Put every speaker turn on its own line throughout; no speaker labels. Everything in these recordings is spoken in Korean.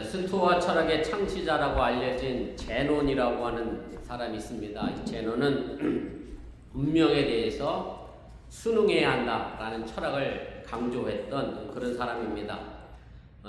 스토아 철학의 창시자라고 알려진 제논이라고 하는 사람이 있습니다. 이 제논은 운명에 대해서 순응해야 한다라는 철학을 강조했던 그런 사람입니다.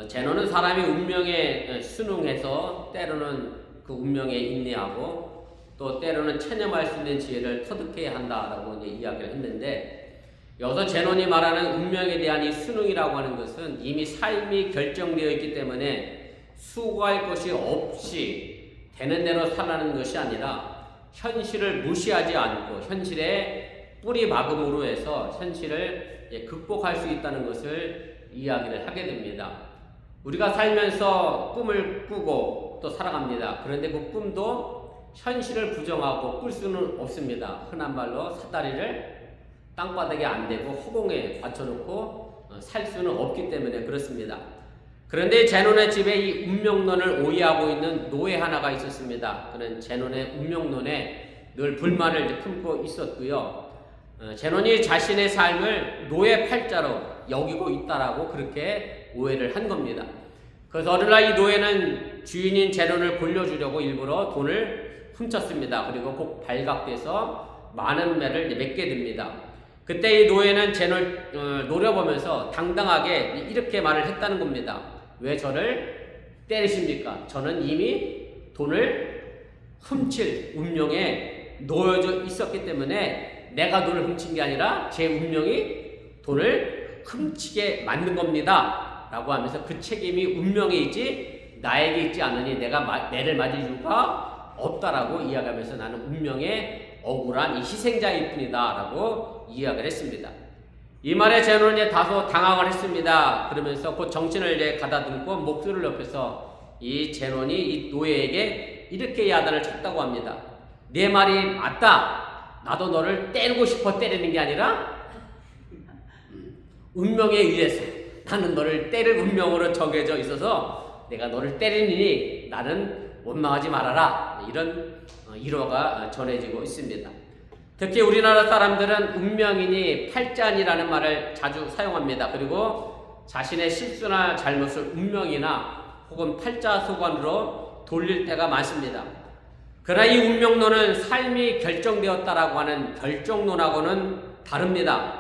제논은 사람이 운명에 순응해서 때로는 그 운명에 인내하고 또 때로는 체념할 수 있는 지혜를 터득해야 한다라고 이야기를 했는데, 여기서 제논이 말하는 운명에 대한 이 순응이라고 하는 것은 이미 삶이 결정되어 있기 때문에 수고할 것이 없이 되는 대로 살아가는 것이 아니라 현실을 무시하지 않고 현실에 뿌리 박음으로 해서 현실을 극복할 수 있다는 것을 이야기를 하게 됩니다. 우리가 살면서 꿈을 꾸고 또 살아갑니다. 그런데 그 꿈도 현실을 부정하고 꿀 수는 없습니다. 흔한 말로 사다리를 땅바닥에 안 대고 허공에 받쳐놓고 살 수는 없기 때문에 그렇습니다. 그런데 제논의 집에 이 운명론을 오해하고 있는 노예 하나가 있었습니다. 그는 제논의 운명론에 늘 불만을 품고 있었고요. 제논이 자신의 삶을 노예 팔자로 여기고 있다라고 그렇게 오해를 한 겁니다. 그래서 어느 날 이 노예는 주인인 제논을 골려주려고 일부러 돈을 훔쳤습니다. 그리고 곧 발각돼서 많은 매를 맺게 됩니다. 그때 이 노예는 제논을 노려보면서 당당하게 이렇게 말을 했다는 겁니다. 왜 저를 때리십니까? 저는 이미 돈을 훔칠 운명에 놓여져 있었기 때문에 내가 돈을 훔친 게 아니라 제 운명이 돈을 훔치게 만든 겁니다. 라고 하면서 그 책임이 운명에 있지 나에게 있지 않으니 내가 매를 맞을 이유가 없다라고 이야기하면서 나는 운명의 억울한 이 희생자일 뿐이다 라고 이야기를 했습니다. 이 말에 제논은 다소 당황을 했습니다. 그러면서 곧 정신을 가다듬고 목줄을 옆에서 이 제논이 이 노예에게 이렇게 야단을 쳤다고 합니다. 내 말이 맞다. 나도 너를 때리고 싶어 때리는 게 아니라 운명에 의해서 나는 너를 때릴 운명으로 정해져 있어서 내가 너를 때리니 나는 원망하지 말아라. 이런 일화가 전해지고 있습니다. 특히 우리나라 사람들은 운명이니 팔자니라는 말을 자주 사용합니다. 그리고 자신의 실수나 잘못을 운명이나 혹은 팔자소관으로 돌릴 때가 많습니다. 그러나 이 운명론은 삶이 결정되었다라고 하는 결정론하고는 다릅니다.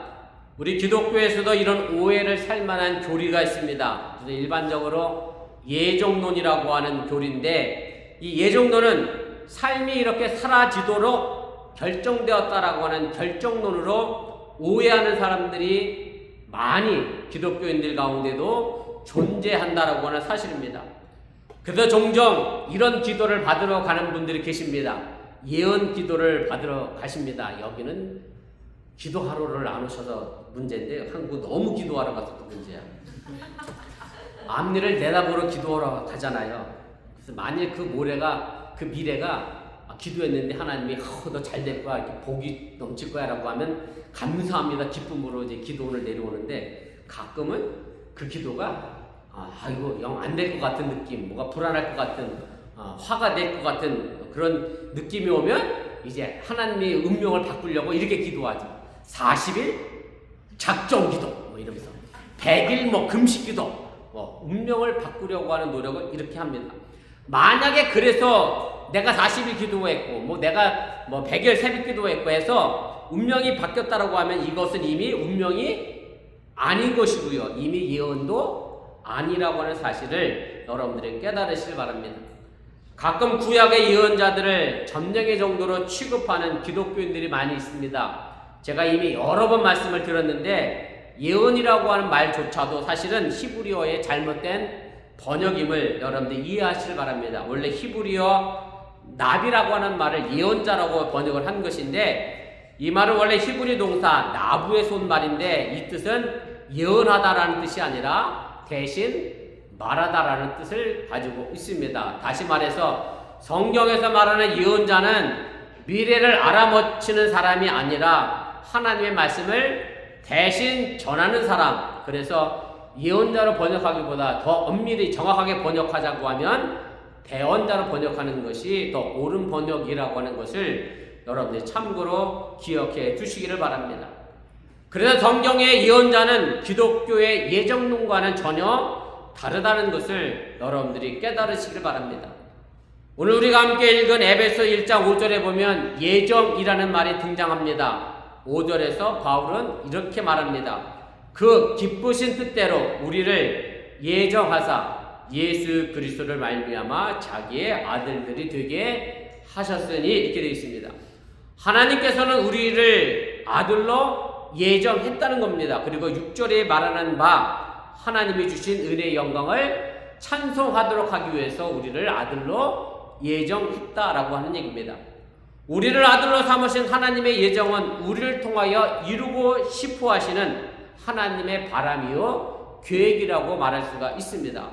우리 기독교에서도 이런 오해를 살 만한 교리가 있습니다. 그래서 일반적으로 예정론이라고 하는 교리인데, 이 예정론은 삶이 이렇게 사라지도록 결정되었다라고 하는 결정론으로 오해하는 사람들이 많이 기독교인들 가운데도 존재한다라고 하는 사실입니다. 그래서 종종 이런 기도를 받으러 가는 분들이 계십니다. 예언 기도를 받으러 가십니다. 여기는 기도하러를 안 오셔서 문제인데 한국 너무 기도하러 가서 또 문제야. 앞니를 내다보러 기도하러 가잖아요. 그래서 만일 그 미래가 기도했는데 하나님이 너 잘 될 거야, 이렇게 복이 넘칠 거야 라고 하면 감사합니다, 기쁨으로 이제 기도를 내려오는데, 가끔은 그 기도가 이거 영 안 될 것 같은 느낌, 뭐가 불안할 것 같은, 화가 될 것 같은 그런 느낌이 오면 이제 하나님의 운명을 바꾸려고 이렇게 기도하죠. 40일 작정 기도 이러면서 100일 금식 기도, 운명을 바꾸려고 하는 노력을 이렇게 합니다. 만약에 그래서 내가 40일 기도했고 내가 100일 새벽 기도했고 해서 운명이 바뀌었다라고 하면 이것은 이미 운명이 아닌 것이고요. 이미 예언도 아니라고 하는 사실을 여러분들이 깨달으시길 바랍니다. 가끔 구약의 예언자들을 점령의 정도로 취급하는 기독교인들이 많이 있습니다. 제가 이미 여러 번 말씀을 드렸는데, 예언이라고 하는 말조차도 사실은 히브리어의 잘못된 번역임을 여러분들 이해하시길 바랍니다. 원래 히브리어 나비라고 하는 말을 예언자라고 번역을 한 것인데, 이 말은 원래 히브리 동사 나부에서 온 말인데, 이 뜻은 예언하다라는 뜻이 아니라 대신 말하다라는 뜻을 가지고 있습니다. 다시 말해서 성경에서 말하는 예언자는 미래를 알아맞히는 사람이 아니라 하나님의 말씀을 대신 전하는 사람. 그래서 예언자로 번역하기보다 더 엄밀히 정확하게 번역하자고 하면 대언자로 번역하는 것이 더 옳은 번역이라고 하는 것을 여러분들이 참고로 기억해 주시기를 바랍니다. 그래서 성경의 예언자는 기독교의 예정론과는 전혀 다르다는 것을 여러분들이 깨달으시길 바랍니다. 오늘 우리가 함께 읽은 에베소 1장 5절에 보면 예정이라는 말이 등장합니다. 5절에서 바울은 이렇게 말합니다. 그 기쁘신 뜻대로 우리를 예정하사 예수 그리스도를 말미암아 자기의 아들들이 되게 하셨으니 이렇게 되어 있습니다. 하나님께서는 우리를 아들로 예정했다는 겁니다. 그리고 6절에 말하는 바 하나님이 주신 은혜의 영광을 찬송하도록 하기 위해서 우리를 아들로 예정했다라고 하는 얘기입니다. 우리를 아들로 삼으신 하나님의 예정은 우리를 통하여 이루고 싶어 하시는 하나님의 바람이요 계획이라고 말할 수가 있습니다.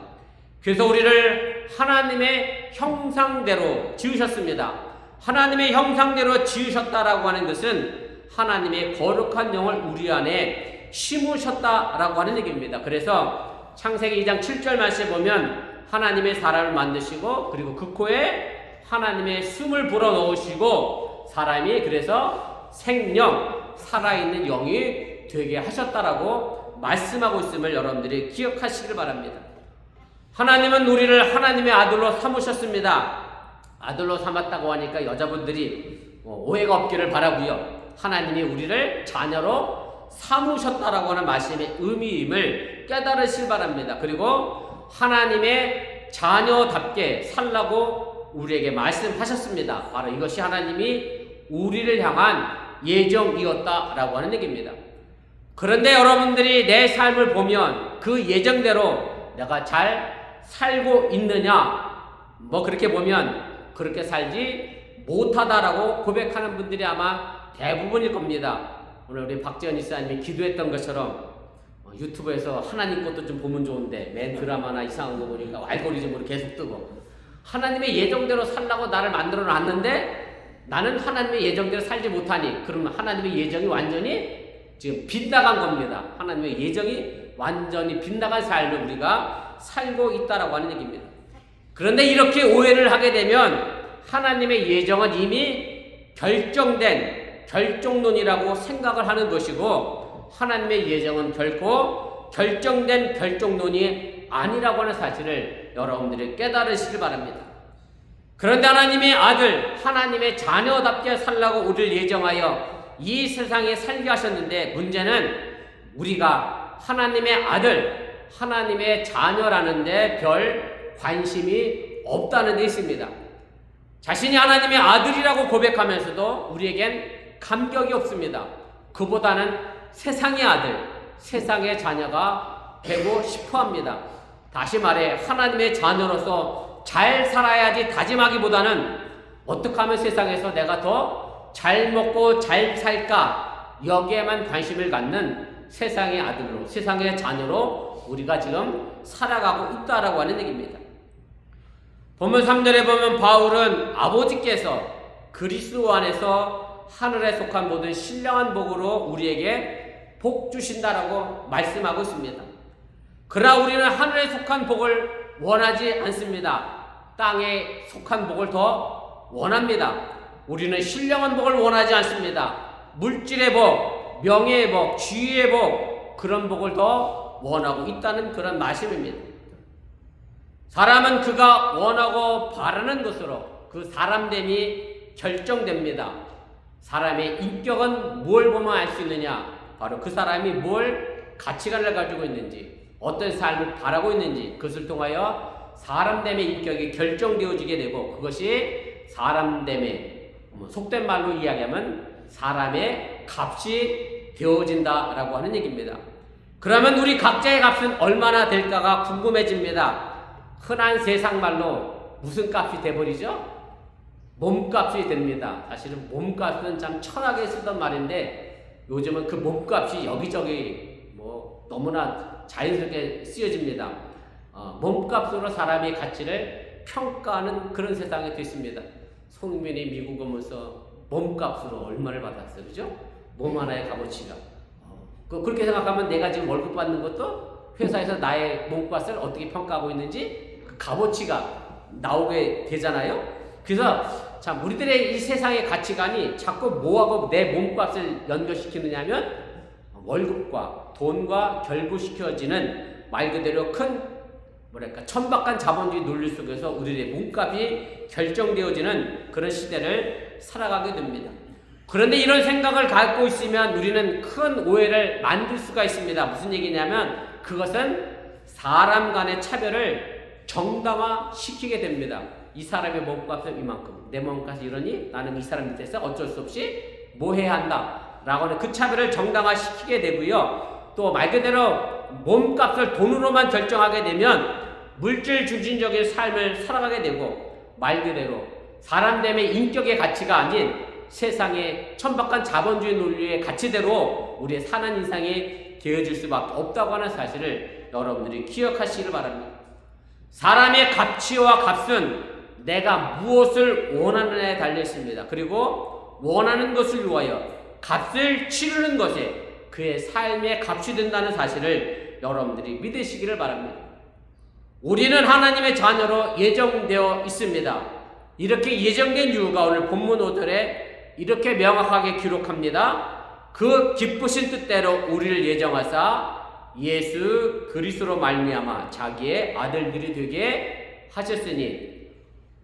그래서 우리를 하나님의 형상대로 지으셨습니다. 하나님의 형상대로 지으셨다라고 하는 것은 하나님의 거룩한 영을 우리 안에 심으셨다라고 하는 얘기입니다. 그래서 창세기 2장 7절 말씀에 보면 하나님의 사람을 만드시고 그리고 그 코에 하나님의 숨을 불어넣으시고 사람이 그래서 생명, 살아있는 영이 되게 하셨다라고 말씀하고 있음을 여러분들이 기억하시길 바랍니다. 하나님은 우리를 하나님의 아들로 삼으셨습니다. 아들로 삼았다고 하니까 여자분들이 오해가 없기를 바라고요. 하나님이 우리를 자녀로 삼으셨다라고 하는 말씀의 의미임을 깨달으시길 바랍니다. 그리고 하나님의 자녀답게 살라고 우리에게 말씀하셨습니다. 바로 이것이 하나님이 우리를 향한 예정이었다라고 하는 얘기입니다. 그런데 여러분들이 내 삶을 보면 그 예정대로 내가 잘 살고 있느냐? 그렇게 보면 그렇게 살지 못하다라고 고백하는 분들이 아마 대부분일 겁니다. 오늘 우리 박지현 이사님이 기도했던 것처럼 유튜브에서 하나님 것도 좀 보면 좋은데 맨 드라마나 이상한 거 보니까 알고리즘으로 계속 뜨고 하나님의 예정대로 살라고 나를 만들어 놨는데 나는 하나님의 예정대로 살지 못하니 그러면 하나님의 예정이 완전히 지금 빗나간 겁니다. 하나님의 예정이 완전히 빗나간 삶을 우리가 살고 있다라고 하는 얘기입니다. 그런데 이렇게 오해를 하게 되면 하나님의 예정은 이미 결정된 결정론이라고 생각을 하는 것이고 하나님의 예정은 결코 결정된 결정론이 아니라고 하는 사실을 여러분들이 깨달으시길 바랍니다. 그런데 하나님의 아들, 하나님의 자녀답게 살라고 우리를 예정하여 이 세상에 살게 하셨는데 문제는 우리가 하나님의 아들, 하나님의 자녀라는데 별 관심이 없다는 데 있습니다. 자신이 하나님의 아들이라고 고백하면서도 우리에겐 감격이 없습니다. 그보다는 세상의 아들, 세상의 자녀가 되고 싶어 합니다. 다시 말해 하나님의 자녀로서 잘 살아야지 다짐하기보다는 어떻게 하면 세상에서 내가 더 잘 먹고 잘 살까 여기에만 관심을 갖는 세상의 아들로, 세상의 자녀로 우리가 지금 살아가고 있다라고 하는 얘기입니다. 본문 3절에 보면 바울은 아버지께서 그리스도 안에서 하늘에 속한 모든 신령한 복으로 우리에게 복 주신다라고 말씀하고 있습니다. 그러나 우리는 하늘에 속한 복을 원하지 않습니다. 땅에 속한 복을 더 원합니다. 우리는 신령한 복을 원하지 않습니다. 물질의 복, 명예의 복, 지위의 복, 그런 복을 더 원하고 있다는 그런 말씀입니다. 사람은 그가 원하고 바라는 것으로 그 사람됨이 결정됩니다. 사람의 인격은 뭘 보면 알 수 있느냐? 바로 그 사람이 뭘 가치관을 가지고 있는지, 어떤 삶을 바라고 있는지, 그것을 통하여 사람됨의 인격이 결정되어지게 되고 그것이 사람됨의 속된 말로 이야기하면 사람의 값이 되어진다라고 하는 얘기입니다. 그러면 우리 각자의 값은 얼마나 될까가 궁금해집니다. 흔한 세상 말로 무슨 값이 돼버리죠? 몸값이 됩니다. 사실은 몸값은 참 천하게 쓰던 말인데 요즘은 그 몸값이 여기저기 너무나 자연스럽게 쓰여집니다. 몸값으로 사람의 가치를 평가하는 그런 세상이 됐습니다. 송민이 미국 오면서 몸값으로 얼마를 받았어요, 그죠? 몸 하나의 값어치가. 그렇게 생각하면 내가 지금 월급 받는 것도 회사에서 나의 몸값을 어떻게 평가하고 있는지 그 값어치가 나오게 되잖아요. 그래서 참 우리들의 이 세상의 가치관이 자꾸 뭐하고 내 몸값을 연결시키느냐면 월급과 돈과 결부시켜지는 말 그대로 큰 천박한 자본주의 논리 속에서 우리의 몸값이 결정되어지는 그런 시대를 살아가게 됩니다. 그런데 이런 생각을 갖고 있으면 우리는 큰 오해를 만들 수가 있습니다. 무슨 얘기냐면 그것은 사람 간의 차별을 정당화시키게 됩니다. 이 사람의 몸값은 이만큼, 내 몸값이 이러니 나는 이 사람 밑에서 어쩔 수 없이 뭐 해야 한다 라고 하는 그 차별을 정당화시키게 되고요. 또 말 그대로 몸값을 돈으로만 결정하게 되면 물질 중심적인 삶을 살아가게 되고, 말 그대로 사람됨의 인격의 가치가 아닌 세상의 천박한 자본주의 논리의 가치대로 우리의 사는 인생이 되어질 수밖에 없다고 하는 사실을 여러분들이 기억하시기를 바랍니다. 사람의 가치와 값은 내가 무엇을 원하느냐에 달려 있습니다. 그리고 원하는 것을 위하여 값을 치르는 것에 그의 삶의 값이 된다는 사실을 여러분들이 믿으시기를 바랍니다. 우리는 하나님의 자녀로 예정되어 있습니다. 이렇게 예정된 이유가 오늘 본문 5절에 이렇게 명확하게 기록합니다. 그 기쁘신 뜻대로 우리를 예정하사 예수 그리스도로 말미암아 자기의 아들들이 되게 하셨으니,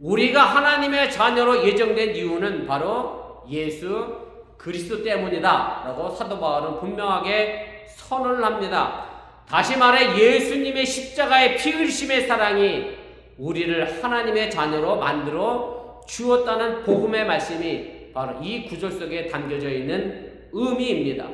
우리가 하나님의 자녀로 예정된 이유는 바로 예수 그리스도 때문이다 라고 사도 바울은 분명하게 선언을 합니다. 다시 말해 예수님의 십자가의 피 흘리심의 사랑이 우리를 하나님의 자녀로 만들어 주었다는 복음의 말씀이 바로 이 구절 속에 담겨져 있는 의미입니다.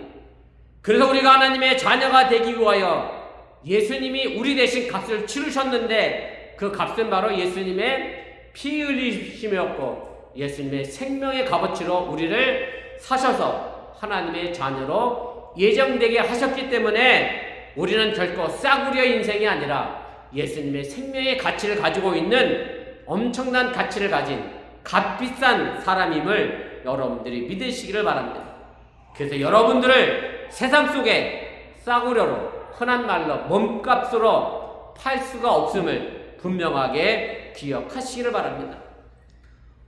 그래서 우리가 하나님의 자녀가 되기 위하여 예수님이 우리 대신 값을 치르셨는데, 그 값은 바로 예수님의 피 흘리심이었고 예수님의 생명의 값어치로 우리를 사셔서 하나님의 자녀로 예정되게 하셨기 때문에 우리는 결코 싸구려 인생이 아니라 예수님의 생명의 가치를 가지고 있는 엄청난 가치를 가진 값비싼 사람임을 여러분들이 믿으시기를 바랍니다. 그래서 여러분들을 세상 속에 싸구려로, 흔한 말로 몸값으로 팔 수가 없음을 분명하게 기억하시기를 바랍니다.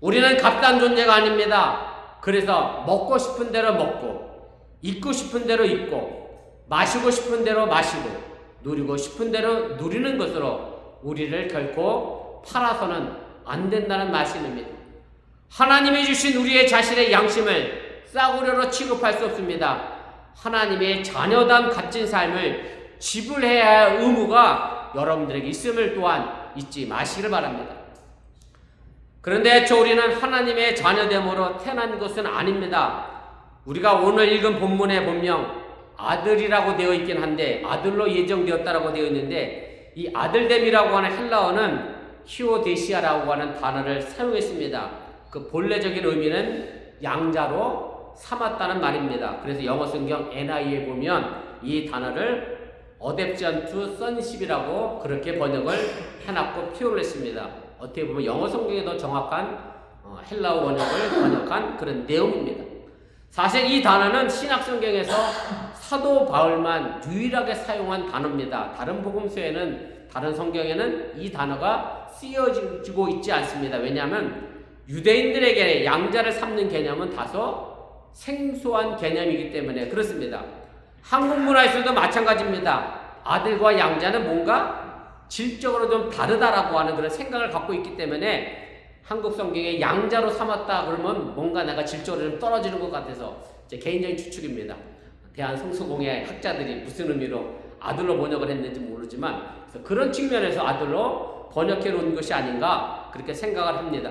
우리는 값싼 존재가 아닙니다. 그래서 먹고 싶은 대로 먹고, 입고 싶은 대로 입고, 마시고 싶은 대로 마시고, 누리고 싶은 대로 누리는 것으로 우리를 결코 팔아서는 안 된다는 말씀입니다. 하나님이 주신 우리의 자신의 양심을 싸구려로 취급할 수 없습니다. 하나님의 자녀담 값진 삶을 지불해야 할 의무가 여러분들에게 있음을 또한 잊지 마시기를 바랍니다. 그런데 우리는 하나님의 자녀됨으로 태어난 것은 아닙니다. 우리가 오늘 읽은 본문에 분명 아들이라고 되어 있긴 한데, 아들로 예정되었다라고 되어 있는데, 이 아들됨이라고 하는 헬라어는 히오데시아라고 하는 단어를 사용했습니다. 그 본래적인 의미는 양자로 삼았다는 말입니다. 그래서 영어 성경 NIV에 보면 이 단어를 Adoption to Sonship이라고 그렇게 번역을 해놨고 표현을 했습니다. 어떻게 보면 영어 성경에 더 정확한 헬라어 원어를 번역한 그런 내용입니다. 사실 이 단어는 신약 성경에서 사도 바울만 유일하게 사용한 단어입니다. 다른 복음서에는, 다른 성경에는 이 단어가 쓰여지고 있지 않습니다. 왜냐하면 유대인들에게 양자를 삼는 개념은 다소 생소한 개념이기 때문에 그렇습니다. 한국 문화에서도 마찬가지입니다. 아들과 양자는 뭔가 질적으로 좀 다르다라고 하는 그런 생각을 갖고 있기 때문에 한국 성경에 양자로 삼았다 그러면 뭔가 내가 질적으로 좀 떨어지는 것 같아서, 제 개인적인 추측입니다. 대한성서공회 학자들이 무슨 의미로 아들로 번역을 했는지 모르지만, 그래서 그런 측면에서 아들로 번역해 놓은 것이 아닌가 그렇게 생각을 합니다.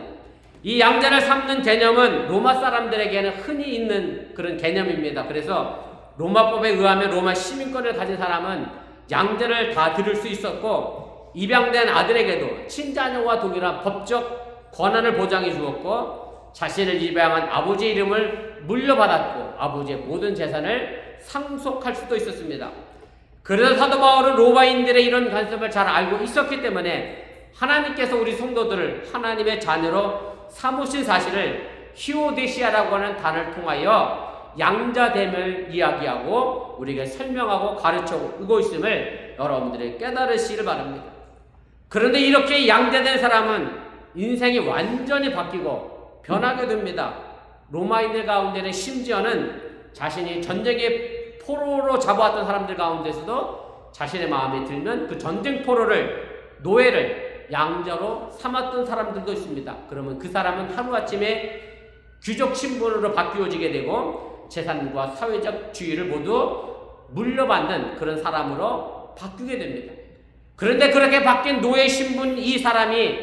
이 양자를 삼는 개념은 로마 사람들에게는 흔히 있는 그런 개념입니다. 그래서 로마법에 의하면 로마 시민권을 가진 사람은 양자를 다 들을 수 있었고, 입양된 아들에게도 친자녀와 동일한 법적 권한을 보장해 주었고, 자신을 입양한 아버지의 이름을 물려받았고 아버지의 모든 재산을 상속할 수도 있었습니다. 그래서 사도 바울은 로마인들의 이런 간섭을 잘 알고 있었기 때문에 하나님께서 우리 성도들을 하나님의 자녀로 삼으신 사실을 히오데시아라고 하는 단어를 통하여 양자됨을 이야기하고 우리에게 설명하고 가르쳐오고 있음을 여러분들이 깨달으시기를 바랍니다. 그런데 이렇게 양자된 사람은 인생이 완전히 바뀌고 변하게 됩니다. 로마인들 가운데는 심지어는 자신이 전쟁의 포로로 잡아왔던 사람들 가운데서도 자신의 마음에 들면 그 전쟁 포로를 노예를 양자로 삼았던 사람들도 있습니다. 그러면 그 사람은 하루아침에 귀족 신분으로 바뀌어지게 되고 재산과 사회적 지위를 모두 물려받는 그런 사람으로 바뀌게 됩니다. 그런데 그렇게 바뀐 노예 신분 이 사람이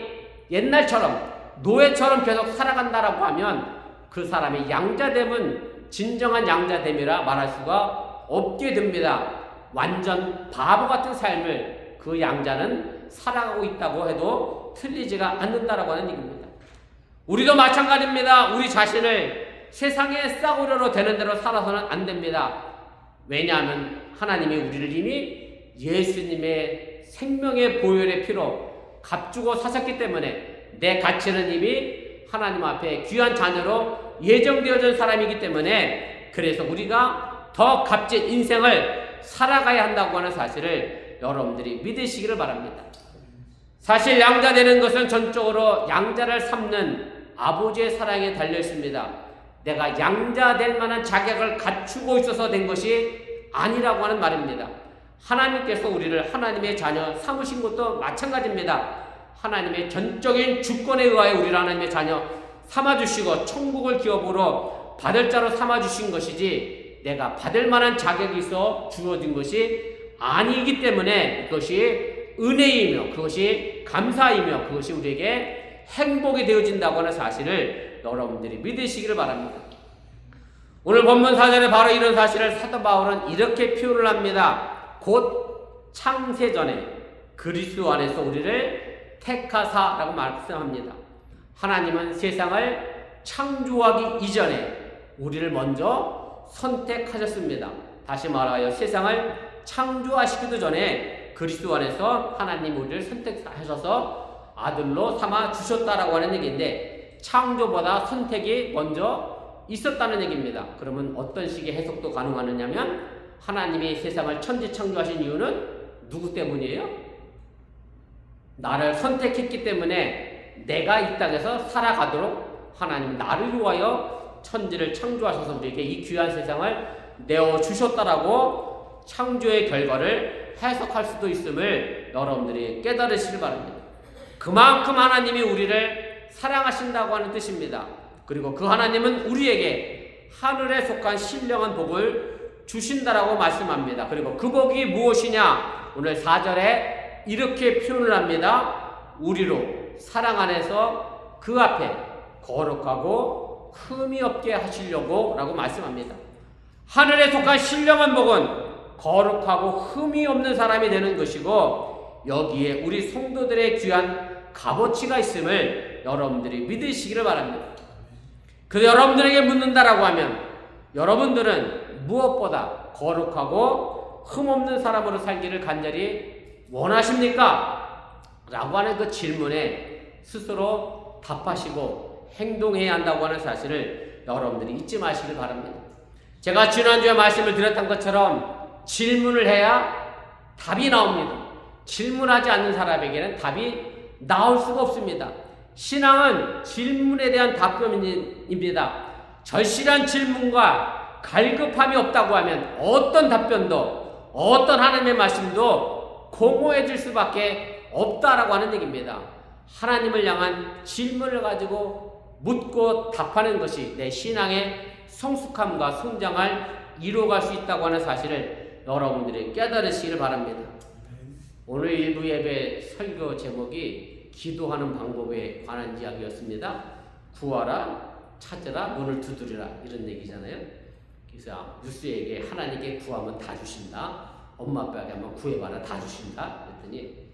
옛날처럼 노예처럼 계속 살아간다라고 하면 그 사람의 양자됨은 진정한 양자됨이라 말할 수가 없게 됩니다. 완전 바보 같은 삶을 그 양자는 살아가고 있다고 해도 틀리지가 않는다라고 하는 얘기입니다. 우리도 마찬가지입니다. 우리 자신을 세상의 싸구려로 되는 대로 살아서는 안 됩니다. 왜냐하면 하나님이 우리를 이미 예수님의 생명의 보혈의 피로 값주고 사셨기 때문에 내 가치는 이미 하나님 앞에 귀한 자녀로 예정되어진 사람이기 때문에 그래서 우리가 더 값진 인생을 살아가야 한다고 하는 사실을 여러분들이 믿으시기를 바랍니다. 사실 양자 되는 것은 전적으로 양자를 삼는 아버지의 사랑에 달려 있습니다. 내가 양자 될 만한 자격을 갖추고 있어서 된 것이 아니라고 하는 말입니다. 하나님께서 우리를 하나님의 자녀 삼으신 것도 마찬가지입니다. 하나님의 전적인 주권에 의하여 우리를 하나님의 자녀 삼아주시고 천국을 기업으로 받을 자로 삼아주신 것이지 내가 받을 만한 자격이 있어 주어진 것이 아니기 때문에 그것이 은혜이며 그것이 감사이며 그것이 우리에게 행복이 되어진다고 하는 사실을 여러분들이 믿으시기를 바랍니다. 오늘 본문 4절에 바로 이런 사실을 사도 바울은 이렇게 표현을 합니다. 곧 창세전에 그리스도 안에서 우리를 택하사라고 말씀합니다. 하나님은 세상을 창조하기 이전에 우리를 먼저 선택하셨습니다. 다시 말하여 세상을 창조하시기도 전에 그리스도 안에서 하나님 우리를 선택하셔서 아들로 삼아 주셨다라고 하는 얘기인데 창조보다 선택이 먼저 있었다는 얘기입니다. 그러면 어떤 식의 해석도 가능하느냐면 하나님이 세상을 천지창조하신 이유는 누구 때문이에요? 나를 선택했기 때문에 내가 이 땅에서 살아가도록 하나님 나를 위하여 천지를 창조하셔서 우리에게 이 귀한 세상을 내어주셨다라고 창조의 결과를 해석할 수도 있음을 여러분들이 깨달으시길 바랍니다. 그만큼 하나님이 우리를 사랑하신다고 하는 뜻입니다. 그리고 그 하나님은 우리에게 하늘에 속한 신령한 복을 주신다라고 말씀합니다. 그리고 그 복이 무엇이냐? 오늘 4절에 이렇게 표현을 합니다. 우리로 사랑 안에서 그 앞에 거룩하고 흠이 없게 하시려고 라고 말씀합니다. 하늘에 속한 신령한 복은 거룩하고 흠이 없는 사람이 되는 것이고 여기에 우리 성도들의 귀한 값어치가 있음을 여러분들이 믿으시기를 바랍니다. 그래서 여러분들에게 묻는다라고 하면 여러분들은 무엇보다 거룩하고 흠없는 사람으로 살기를 간절히 원하십니까? 라고 하는 그 질문에 스스로 답하시고 행동해야 한다고 하는 사실을 여러분들이 잊지 마시길 바랍니다. 제가 지난주에 말씀을 드렸던 것처럼 질문을 해야 답이 나옵니다. 질문하지 않는 사람에게는 답이 나올 수가 없습니다. 신앙은 질문에 대한 답변입니다. 절실한 질문과 갈급함이 없다고 하면 어떤 답변도 어떤 하나님의 말씀도 공허해질 수밖에 없다라고 하는 얘기입니다. 하나님을 향한 질문을 가지고 묻고 답하는 것이 내 신앙의 성숙함과 성장을 이루어갈 수 있다고 하는 사실을 여러분들이 깨달으시기를 바랍니다. 오늘 일부 예배 설교 제목이 기도하는 방법에 관한 이야기였습니다. 구하라, 찾으라, 문을 두드리라 이런 얘기잖아요. 그래서 뉴스에게 하나님께 구하면 다 주신다. 엄마 아빠에게 한번 구해봐라 다 주신다. 그랬더니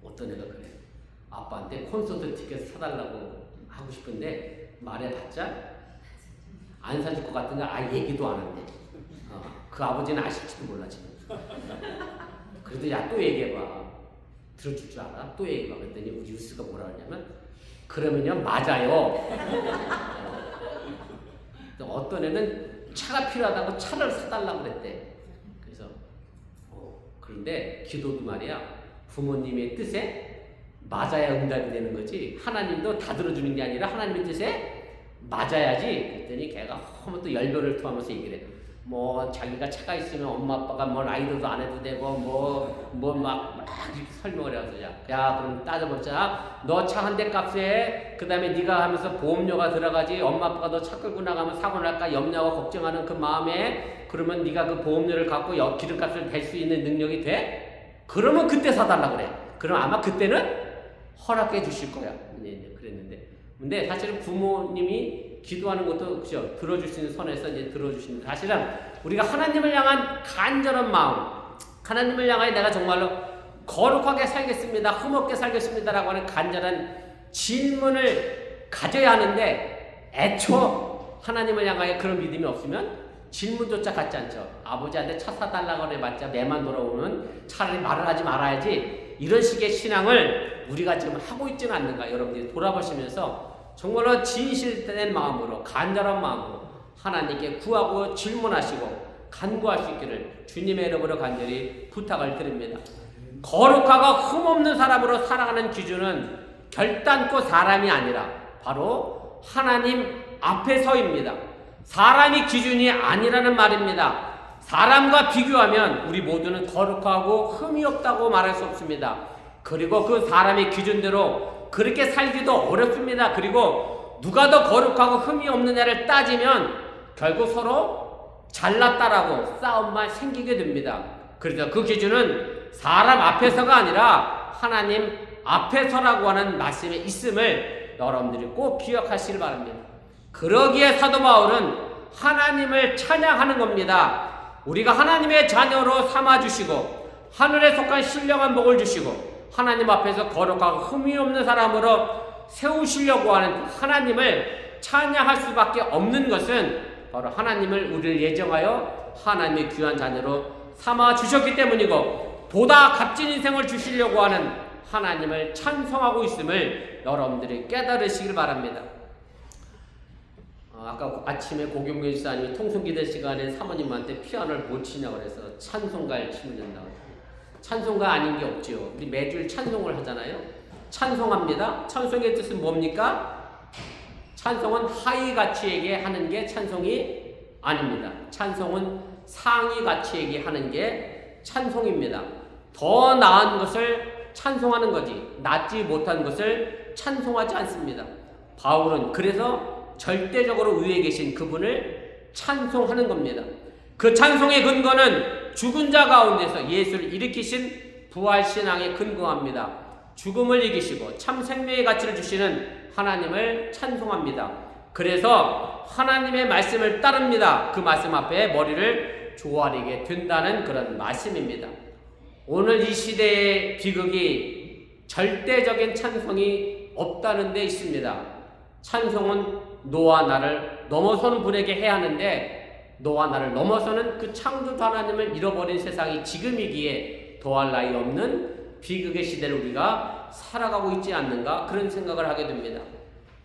어떤 애가 그래요. 아빠한테 콘서트 티켓 사달라고 하고 싶은데 말해봤자 안 사줄 것 같은데 얘기도 안 한대. 그 아버지는 아실지도 몰라 지금. 그래도 야 또 얘기해봐. 들어줄 줄 알아? 또 얘기해봐. 그랬더니 우리 뉴스가 뭐라 하냐면 그러면요 맞아요. 어떤 애는 차가 필요하다고 차를 사달라고 그랬대. 그런데 기도도 말이야 부모님의 뜻에 맞아야 응답이 되는 거지 하나님도 다 들어주는 게 아니라 하나님의 뜻에 맞아야지. 그랬더니 걔가 또 열변을 토하면서 얘기를 해. 뭐 자기가 차가 있으면 엄마 아빠가 뭐 라이더도 안 해도 되고 뭐 막 이렇게 설명을 해서 야 그럼 따져보자. 너 차 한 대 값에 그다음에 네가 하면서 보험료가 들어가지. 엄마 아빠가 너 차 끌고 나가면 사고 날까 염려하고 걱정하는 그 마음에 그러면 네가 그 보험료를 갖고 기름값을 댈 수 있는 능력이 돼? 그러면 그때 사달라 그래. 그럼 아마 그때는 허락해 주실 거야. 그랬는데 근데 사실은 부모님이 기도하는 것도 그죠? 들어줄 수 있는 선에서 이제 들어주십니다. 사실은 우리가 하나님을 향한 간절한 마음, 하나님을 향하여 내가 정말로 거룩하게 살겠습니다, 흠없게 살겠습니다라고 하는 간절한 질문을 가져야 하는데 애초 하나님을 향하여 그런 믿음이 없으면 질문조차 갖지 않죠. 아버지한테 차 사달라고 해봤자 매만 돌아오는 차라리 말을 하지 말아야지. 이런 식의 신앙을 우리가 지금 하고 있지는 않는가 여러분들이 돌아보시면서 정말로 진실된 마음으로 간절한 마음으로 하나님께 구하고 질문하시고 간구할 수 있기를 주님의 이름으로 간절히 부탁을 드립니다. 거룩하고 흠없는 사람으로 살아가는 기준은 결단코 사람이 아니라 바로 하나님 앞에서입니다. 사람이 기준이 아니라는 말입니다. 사람과 비교하면 우리 모두는 거룩하고 흠이 없다고 말할 수 없습니다. 그리고 그 사람의 기준대로 그렇게 살기도 어렵습니다. 그리고 누가 더 거룩하고 흠이 없느냐를 따지면 결국 서로 잘났다라고 싸움만 생기게 됩니다. 그래서 그 기준은 사람 앞에서가 아니라 하나님 앞에서라고 하는 말씀에 있음을 여러분들이 꼭 기억하시길 바랍니다. 그러기에 사도 바울은 하나님을 찬양하는 겁니다. 우리가 하나님의 자녀로 삼아주시고 하늘에 속한 신령한 복을 주시고 하나님 앞에서 거룩하고 흠이 없는 사람으로 세우시려고 하는 하나님을 찬양할 수밖에 없는 것은 바로 하나님을 우리를 예정하여 하나님의 귀한 자녀로 삼아주셨기 때문이고 보다 값진 인생을 주시려고 하는 하나님을 찬송하고 있음을 여러분들이 깨달으시길 바랍니다. 아까 아침에 고경규 집사님이 통성기도 시간에 사모님한테 피아노를 못 치냐고 그래서 찬송가를 치면 된다고. 찬송가 아닌 게 없죠. 우리 매주일 찬송을 하잖아요. 찬송합니다. 찬송의 뜻은 뭡니까? 찬송은 하위 가치에게 하는 게 찬송이 아닙니다. 찬송은 상위 가치에게 하는 게 찬송입니다. 더 나은 것을 찬송하는 거지 낮지 못한 것을 찬송하지 않습니다. 바울은 그래서 절대적으로 위에 계신 그분을 찬송하는 겁니다. 그 찬송의 근거는 죽은 자 가운데서 예수를 일으키신 부활신앙에 근거합니다. 죽음을 이기시고 참 생명의 가치를 주시는 하나님을 찬송합니다. 그래서 하나님의 말씀을 따릅니다. 그 말씀 앞에 머리를 조아리게 된다는 그런 말씀입니다. 오늘 이 시대의 비극이 절대적인 찬송이 없다는 데 있습니다. 찬송은 너와 나를 넘어서는 분에게 해야 하는데 너와 나를 넘어서는 그 창조주 하나님을 잃어버린 세상이 지금이기에 더할 나위 없는 비극의 시대를 우리가 살아가고 있지 않는가 그런 생각을 하게 됩니다.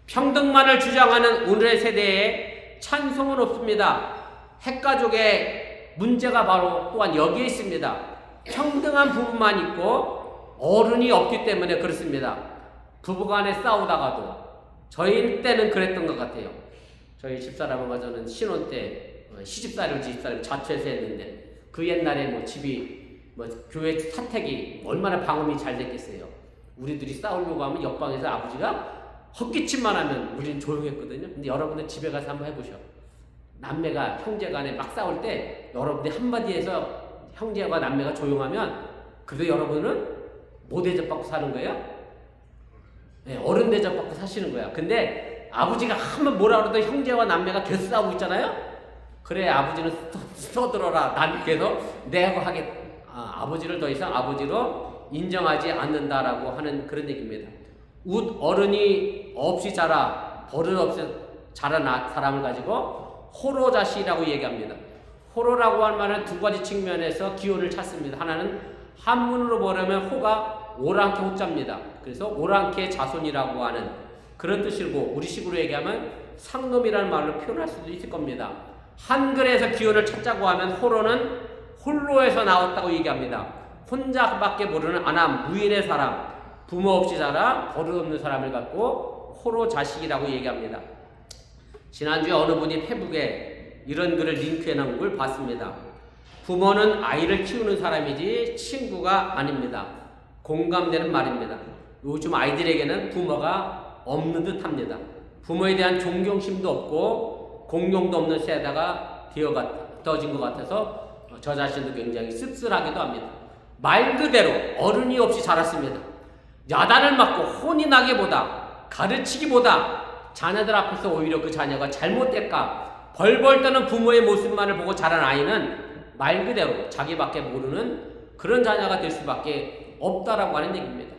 평등만을 주장하는 오늘의 세대에 찬송은 없습니다. 핵가족의 문제가 바로 또한 여기에 있습니다. 평등한 부부만 있고 어른이 없기 때문에 그렇습니다. 부부간에 싸우다가도 저희 때는 그랬던 것 같아요. 저희 집사람과 저는 신혼 때 시집살이를 집사를 자취해서 했는데 그 옛날에 뭐 집이 뭐 교회 사택이 얼마나 방음이 잘 됐겠어요. 우리들이 싸우려고 하면 옆방에서 아버지가 헛기침만 하면 우리는 조용했거든요. 근데 여러분들 집에 가서 한번 해보셔. 남매가 형제간에 막 싸울 때 여러분들이 한마디에서 형제와 남매가 조용하면 그래도 여러분은 뭐 대접받고 사는 거예요? 네, 어른 대접받고 사시는 거야. 근데 아버지가 한번 뭐라 그래도 형제와 남매가 계속 싸우고 있잖아요. 그래 아버지는 떠들어라. 난 그래도 내하고 하겠다. 아버지를 더 이상 아버지로 인정하지 않는다라고 하는 그런 얘기입니다. 웃 어른이 없이 자라 버릇 없이 자란 사람을 가지고 호로자시라고 얘기합니다. 호로라고 할 말은 두 가지 측면에서 기원을 찾습니다. 하나는 한문으로 보려면 호가 오랑캐 호자입니다. 그래서 오랑캐 자손이라고 하는 그런 뜻이고 우리식으로 얘기하면 상놈이라는 말로 표현할 수도 있을 겁니다. 한글에서 기원을 찾자고 하면 호로는 홀로에서 나왔다고 얘기합니다. 혼자밖에 모르는 아남, 무인의 사람, 부모 없이 자라 버릇없는 사람을 갖고 호로 자식이라고 얘기합니다. 지난주에 어느 분이 페북에 이런 글을 링크해 놓은 걸 봤습니다. 부모는 아이를 키우는 사람이지 친구가 아닙니다. 공감되는 말입니다. 요즘 아이들에게는 부모가 없는 듯 합니다. 부모에 대한 존경심도 없고 공경도 없는 세대가 되어진 것 같아서 저 자신도 굉장히 씁쓸하기도 합니다. 말 그대로 어른이 없이 자랐습니다. 야단을 맞고 혼이 나기보다 가르치기보다 자녀들 앞에서 오히려 그 자녀가 잘못될까 벌벌 떠는 부모의 모습만을 보고 자란 아이는 말 그대로 자기밖에 모르는 그런 자녀가 될 수밖에 없다라고 하는 얘기입니다.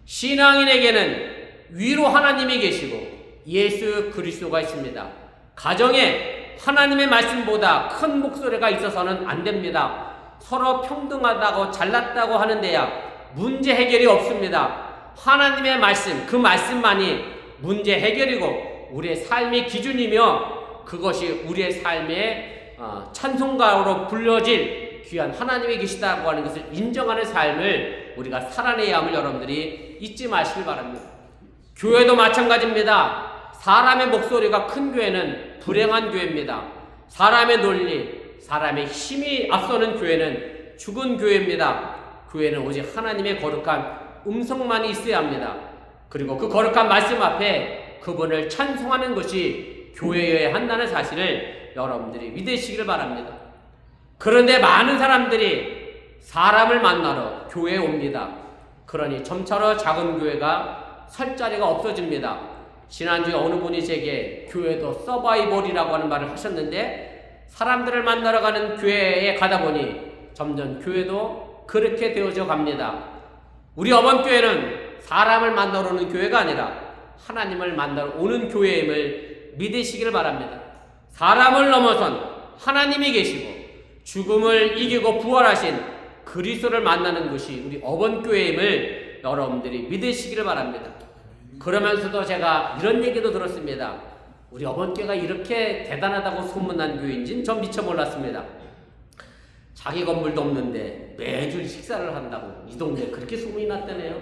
신앙인에게는 위로 하나님이 계시고 예수 그리스도가 있습니다. 가정에 하나님의 말씀보다 큰 목소리가 있어서는 안 됩니다. 서로 평등하다고 잘났다고 하는데야 문제 해결이 없습니다. 하나님의 말씀, 그 말씀만이 문제 해결이고 우리의 삶의 기준이며 그것이 우리의 삶의 찬송가로 불려질 귀한 하나님이 계시다고 하는 것을 인정하는 삶을 우리가 살아내야 함을 여러분들이 잊지 마시길 바랍니다. 교회도 마찬가지입니다. 사람의 목소리가 큰 교회는 불행한 교회입니다. 사람의 논리, 사람의 힘이 앞서는 교회는 죽은 교회입니다. 교회는 오직 하나님의 거룩한 음성만이 있어야 합니다. 그리고 그 거룩한 말씀 앞에 그분을 찬송하는 것이 교회여야 한다는 사실을 여러분들이 믿으시길 바랍니다. 그런데 많은 사람들이 사람을 만나러 교회에 옵니다. 그러니 점차로 작은 교회가 설 자리가 없어집니다. 지난주에 어느 분이 제게 교회도 서바이벌이라고 하는 말을 하셨는데 사람들을 만나러 가는 교회에 가다 보니 점점 교회도 그렇게 되어져 갑니다. 우리 어번교회는 사람을 만나러 오는 교회가 아니라 하나님을 만나러 오는 교회임을 믿으시기를 바랍니다. 사람을 넘어선 하나님이 계시고 죽음을 이기고 부활하신 그리스도를 만나는 것이 우리 어번교회임을 여러분들이 믿으시기를 바랍니다. 그러면서도 제가 이런 얘기도 들었습니다. 우리 어번교회가 이렇게 대단하다고 소문난 교회인지는 전 미처 몰랐습니다. 자기 건물도 없는데 매주 식사를 한다고 이 동네에 그렇게 소문이 났다네요.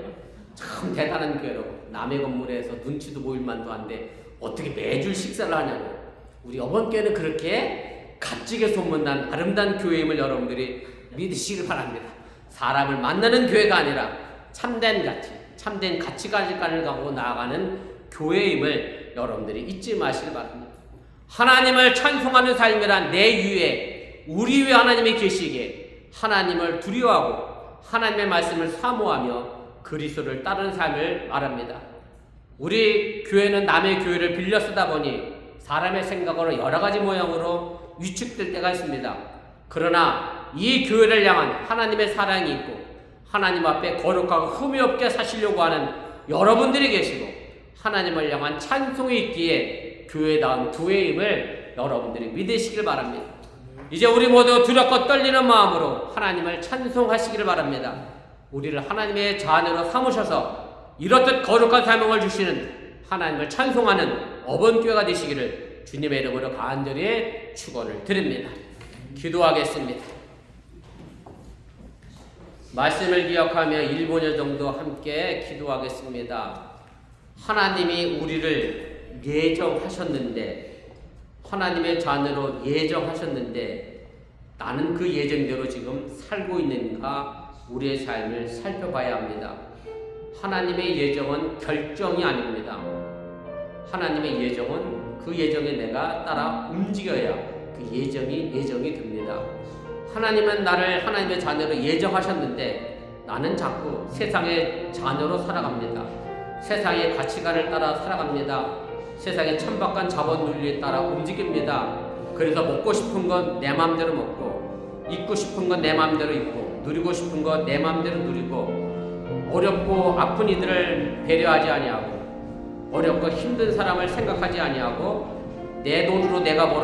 참 대단한 교회라고. 남의 건물에서 눈치도 보일 만도 한데 어떻게 매주 식사를 하냐고. 우리 어번교회는 그렇게 값지게 소문난 아름다운 교회임을 여러분들이 믿으시길 바랍니다. 사람을 만나는 교회가 아니라 참된 가치, 참된 가치관을 갖고 나아가는 교회임을 여러분들이 잊지 마시길 바랍니다. 하나님을 찬송하는 삶이란 내 위에 우리 위에 하나님이 계시기에 하나님을 두려워하고 하나님의 말씀을 사모하며 그리스도를 따르는 삶을 말합니다. 우리 교회는 남의 교회를 빌려 쓰다 보니 사람의 생각으로 여러 가지 모양으로 위축될 때가 있습니다. 그러나 이 교회를 향한 하나님의 사랑이 있고 하나님 앞에 거룩하고 흠이 없게 사시려고 하는 여러분들이 계시고 하나님을 향한 찬송이 있기에 교회다운 교회임을 여러분들이 믿으시길 바랍니다. 이제 우리 모두 두렵고 떨리는 마음으로 하나님을 찬송하시기를 바랍니다. 우리를 하나님의 자녀로 삼으셔서 이렇듯 거룩한 사명을 주시는 하나님을 찬송하는 어번교회가 되시기를 주님의 이름으로 간절히 축원을 드립니다. 기도하겠습니다. 말씀을 기억하며 1분여 정도 함께 기도하겠습니다. 하나님이 우리를 예정하셨는데 하나님의 자녀로 예정하셨는데 나는 그 예정대로 지금 살고 있는가 우리의 삶을 살펴봐야 합니다. 하나님의 예정은 결정이 아닙니다. 하나님의 예정은 그 예정에 내가 따라 움직여야 그 예정이 됩니다. 하나님은 나를 하나님의 자녀로 예정하셨는데 나는 자꾸 세상의 자녀로 살아갑니다. 세상의 가치관을 따라 살아갑니다. 세상의 천박한 자본 논리에 따라 움직입니다. 그래서 먹고 싶은 건 내 마음대로 먹고 입고 싶은 건 내 마음대로 입고 누리고 싶은 건 내 마음대로 누리고 어렵고 아픈 이들을 배려하지 아니하고 어렵고 힘든 사람을 생각하지 아니하고 내 돈으로 내가 벌어